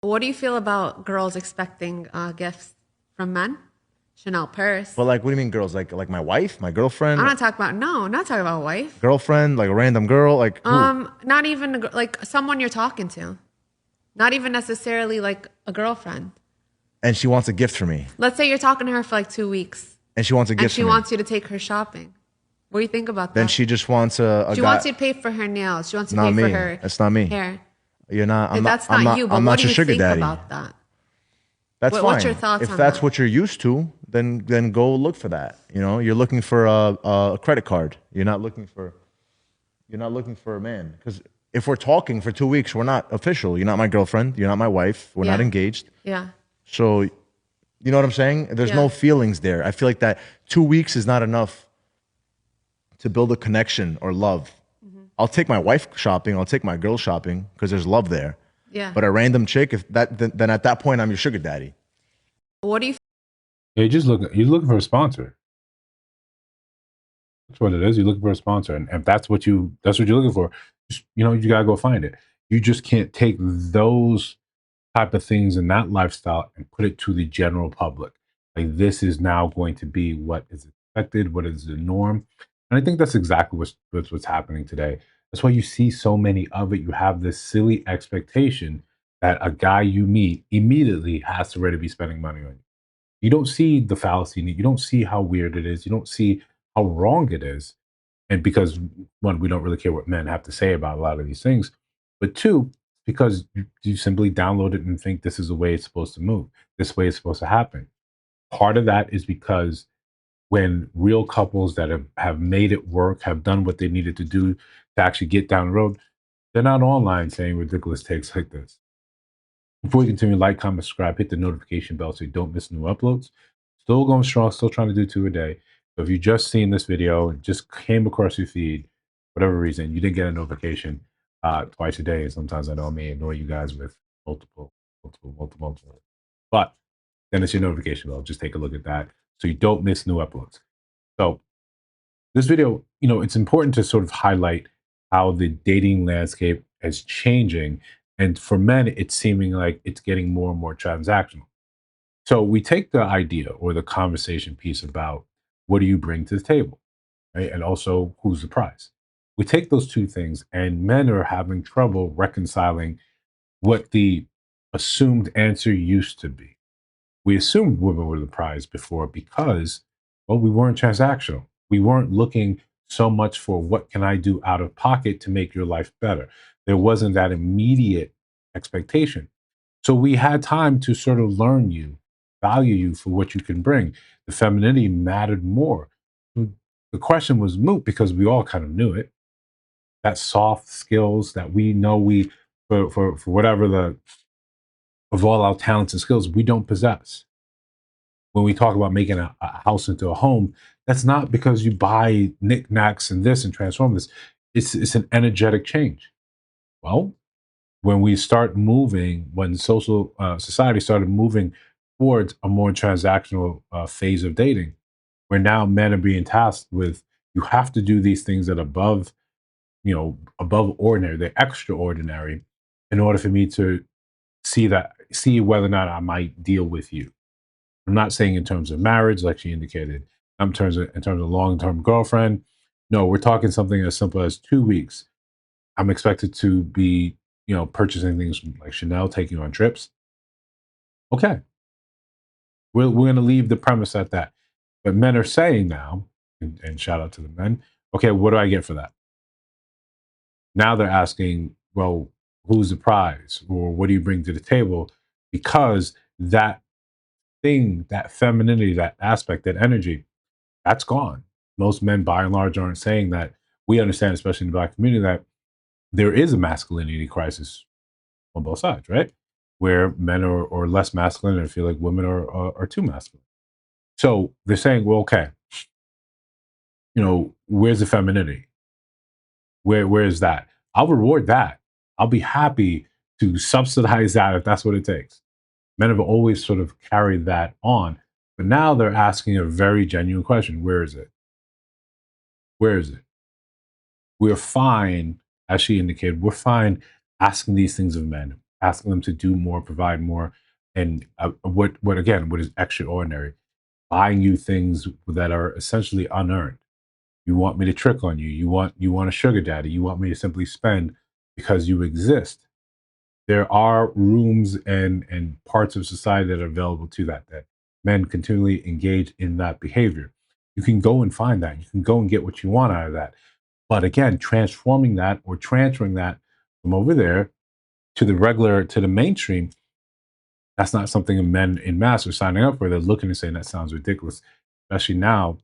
What do you feel about girls expecting gifts from men? Chanel But purse. like, what do you mean, girls? Like my wife, my I'm girlfriend, not talking about no, not talking about wife. girlfriend, like a random girl, like who? Not even like someone you're talking to. Not even necessarily like a girlfriend. And she wants a gift for me, Let's say you're talking to her for like 2 weeks and she wants a and gift she for me. wants you to take her shopping. What do you think about Then that? she just wants a She wants guy. you to pay for her nails. She wants you to Not pay for me. her That's not me. hair. You're not. I'm not. That's I'm not not. you, but I'm what do not your you sugar think daddy. about that? That's What's your fine. thoughts If on that's that? what you're used to, then go look for that. You know, you're looking for a credit card. You're not looking for a man. Because if we're talking for 2 weeks, we're not official. You're not my girlfriend. You're not my wife. We're not Yeah. engaged. Yeah. So you know what I'm saying? There's Yeah. no feelings there. I feel like that 2 weeks is not enough to build a connection or love. Hmm. I'll take my wife shopping. I'll take my girl shopping because there's love there. Yeah. But a random chick, if that, then at that point, I'm your sugar daddy. What do you Yeah, you're looking for a sponsor. That's what it is. You're looking for a sponsor. And if that's what you're looking for, just, you gotta go find it. You just can't take those type of things in that lifestyle and put it to the general public. Like this is now going to be what is expected, what is the norm. And I think that's exactly what's happening today. That's why you see so many of it. You have this silly expectation that a guy you meet immediately has to already be spending money on you. You don't see the fallacy in it. You don't see how weird it is. You don't see how wrong it is. And because one, we don't really care what men have to say about a lot of these things, but two, because you simply download it and think this is the way it's supposed to move, this way it's supposed to happen. Part of that is because when real couples that have made it work, have done what they needed to do to actually get down the road, they're not online saying ridiculous takes like this. Before you continue, like, comment, subscribe, hit the notification bell so you don't miss new uploads. Still going strong, still trying to do 2 a day. So if you just seen this video and just came across your feed, whatever reason, you didn't get a notification twice a day. Sometimes I know I may annoy you guys with multiple. But then it's your notification bell. Just take a look at that so you don't miss new uploads. So this video, it's important to sort of highlight how the dating landscape is changing. And for men, it's seeming like it's getting more and more transactional. So we take the idea or the conversation piece about what do you bring to the table, right? And also who's the prize. We take those two things, and men are having trouble reconciling what the assumed answer used to be. We assumed women were the prize before because, well, we weren't transactional. We weren't looking so much for what can I do out of pocket to make your life better. There wasn't that immediate expectation. So we had time to sort of learn you, value you for what you can bring. The femininity mattered more. The question was moot because we all kind of knew it. That soft skills that we know for whatever the of all our talents and skills we don't possess. When we talk about making a house into a home, that's not because you buy knickknacks and this and transform this. It's an energetic change. Well, when we start moving, when social society started moving towards a more transactional phase of dating, where now men are being tasked with you have to do these things that are above ordinary, they're extraordinary, in order for me to see whether or not I might deal with you. I'm not saying in terms of marriage, like she indicated. In terms of long-term girlfriend. No, we're talking something as simple as 2 weeks. I'm expected to be, purchasing things from like Chanel, taking on trips. Okay, we're going to leave the premise at that. But men are saying now, and shout out to the men. Okay, what do I get for that? Now they're asking, well, who's the prize, or what do you bring to the table? Because that thing, that femininity, that aspect, that energy, that's gone. Most men, by and large, aren't saying that. We understand, especially in the Black community, that there is a masculinity crisis on both sides, right? Where men are less masculine and feel like women are too masculine. So they're saying, well, okay, where's the femininity? Where is that? I'll reward that. I'll be happy to subsidize that if that's what it takes. Men have always sort of carried that on, but now they're asking a very genuine question: where is it? Where is it? We're fine, as she indicated, we're fine asking these things of men. asking them to do more, provide more, and what again, what is extraordinary, buying you things that are essentially unearned. You want me to trick on you. You want a sugar daddy. You want me to simply spend because you exist. There are rooms and parts of society that are available to that men continually engage in that behavior. You can go and find that. You can go and get what you want out of that. But again, transforming that or transferring that from over there to the mainstream, that's not something men in mass are signing up for. They're looking and saying that sounds ridiculous, especially now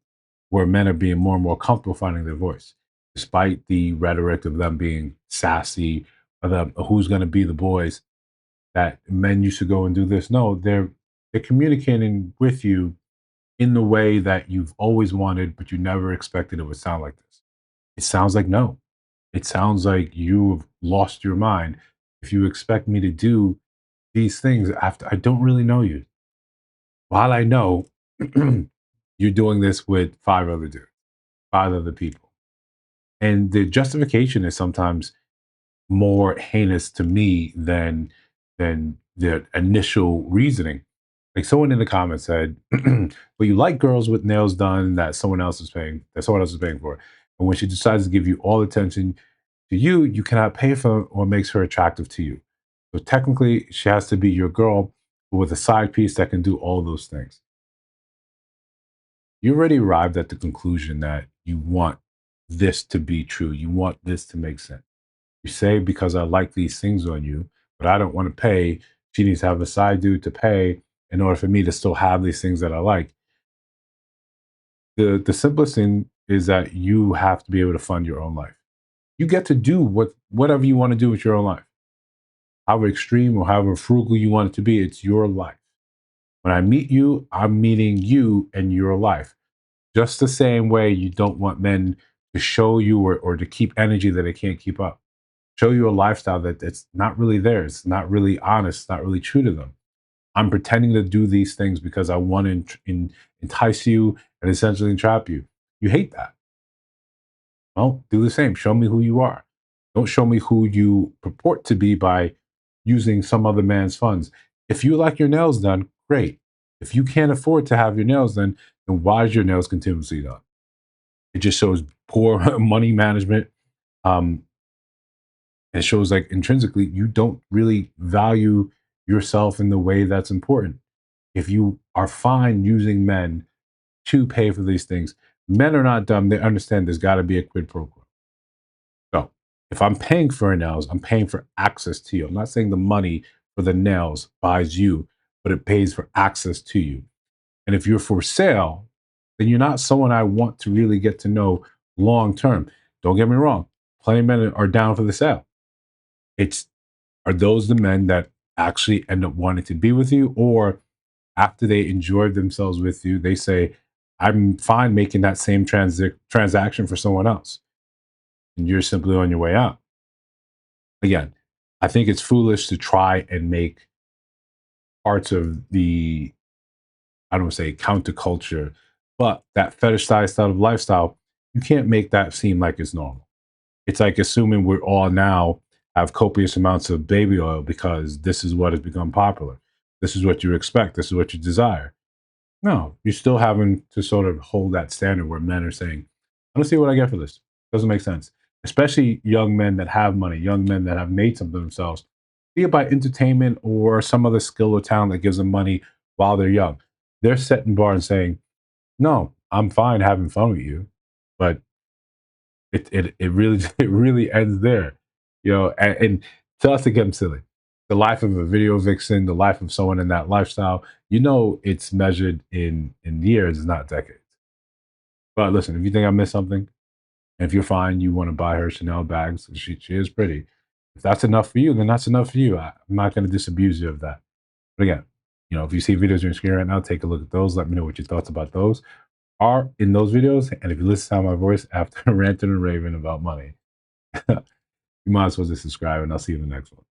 where men are being more and more comfortable finding their voice, despite the rhetoric of them being sassy or them who's going to be the boys. That men used to go and do this. No, they're communicating with you in the way that you've always wanted, but you never expected it would sound like this. It sounds like no. It sounds like you've lost your mind if you expect me to do these things after I don't really know you. While I know you're doing this with five other dudes, five other people. And the justification is sometimes more heinous to me than the initial reasoning. Like someone in the comments said, "Well, you like girls with nails done that someone else is paying for, and when she decides to give you all attention to you, you cannot pay for what makes her attractive to you. So technically, she has to be your girl with a side piece that can do all those things." You already arrived at the conclusion that you want this to be true. You want this to make sense. You say, because I like these things on you, but I don't want to pay. She needs to have a side dude to pay in order for me to still have these things that I like. The simplest thing is that you have to be able to fund your own life. You get to do whatever you want to do with your own life. However extreme or however frugal you want it to be, it's your life. When I meet you, I'm meeting you and your life. Just the same way you don't want men to show you or to keep energy that they can't keep up. Show you a lifestyle that's not really theirs, not really honest, not really true to them. I'm pretending to do these things because I want to entice you and essentially entrap you. You hate that. Well, do the same. Show me who you are. Don't show me who you purport to be by using some other man's funds. If you like your nails done, great. If you can't afford to have your nails done, then why is your nails continuously done? It just shows poor money management. Um, it shows like intrinsically you don't really value yourself in the way that's important. If you are fine using men to pay for these things, men are not dumb. They understand there's got to be a quid pro quo. So if I'm paying for nails, I'm paying for access to you. I'm not saying the money for the nails buys you, but it pays for access to you. And if you're for sale, then you're not someone I want to really get to know long term. Don't get me wrong. Plenty of men are down for the sale. It's Are those the men that actually end up wanting to be with you? Or after they enjoy themselves with you, they say, I'm fine making that same transaction for someone else. And you're simply on your way out. Again, I think it's foolish to try and make parts of the, I don't want to say counterculture, but that fetishized style of lifestyle, you can't make that seem like it's normal. It's like assuming we're all now have copious amounts of baby oil because this is what has become popular. This is what you expect. This is what you desire. No, you're still having to sort of hold that standard where men are saying, I don't see what I get for this. Doesn't make sense. Especially young men that have money, young men that have made something of themselves, be it by entertainment or some other skill or talent that gives them money while they're young. They're setting bar and saying, no, I'm fine having fun with you, but it really it really ends there, and to us it gets silly. The life of a video vixen, the life of someone in that lifestyle, it's measured in years, not decades. But listen, if you think I missed something, and if you're fine, you want to buy her Chanel bags, she is pretty. If that's enough for you, then that's enough for you. I'm not going to disabuse you of that. But again, if you see videos on your screen right now, take a look at those. Let me know what your thoughts about those are in those videos. And if you listen to my voice after ranting and raving about money, you might as well just subscribe, and I'll see you in the next one.